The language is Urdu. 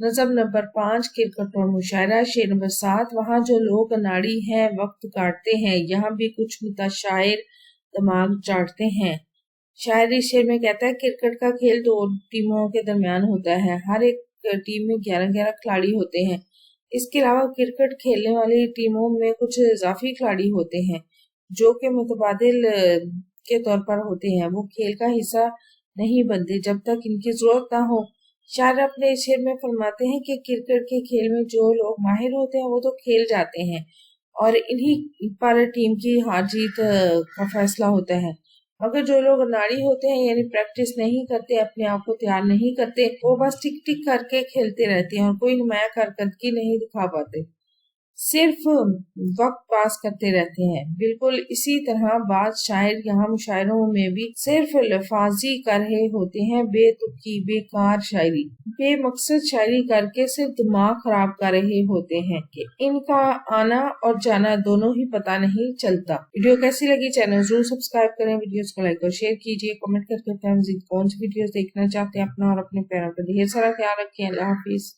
نظم نمبر 5 کرکٹ اور مشاعرہ۔ شعر نمبر 7 وہاں جو لوگ اناڑی ہیں وقت کاٹتے ہیں، یہاں بھی کچھ متشائر دماغ چاٹتے ہیں۔ شاعر اس شعر میں کہتا ہے کرکٹ کا کھیل 2 ٹیموں کے درمیان ہوتا ہے، ہر ایک ٹیم میں 11 کھلاڑی ہوتے ہیں۔ اس کے علاوہ کرکٹ کھیلنے والی ٹیموں میں کچھ اضافی کھلاڑی ہوتے ہیں جو کہ متبادل کے طور پر ہوتے ہیں، وہ کھیل کا حصہ نہیں بنتے جب تک ان کی ضرورت نہ ہو۔ شاعر اپنے شعر میں فرماتے ہیں کہ کرکٹ کے کھیل میں جو لوگ ماہر ہوتے ہیں وہ تو کھیل جاتے ہیں اور انہی پر ٹیم کی ہار جیت کا فیصلہ ہوتا ہے، مگر جو لوگ اناڑی ہوتے ہیں یعنی پریکٹس نہیں کرتے، اپنے آپ کو تیار نہیں کرتے، وہ بس ٹک ٹک کر کے کھیلتے رہتے ہیں اور کوئی نمایاں کارکردگی نہیں دکھا پاتے، صرف وقت پاس کرتے رہتے ہیں۔ بالکل اسی طرح بعض شاعر یہاں مشاعروں میں بھی صرف لفاظی کر رہے ہوتے ہیں، بے تکی، بیکار شاعری، بے مقصد شاعری کر کے صرف دماغ خراب کر رہے ہوتے ہیں کہ ان کا آنا اور جانا دونوں ہی پتہ نہیں چلتا۔ ویڈیو کیسی لگی چینل ضرور سبسکرائب کریں، ویڈیوز کو لائک اور شیئر کیجیے، کمنٹ کر کے مزید کون سی ویڈیوز دیکھنا چاہتے ہیں۔ اپنا اور اپنے پیاروں کا ڈھیر سارا خیال رکھیں۔ اللہ حافظ۔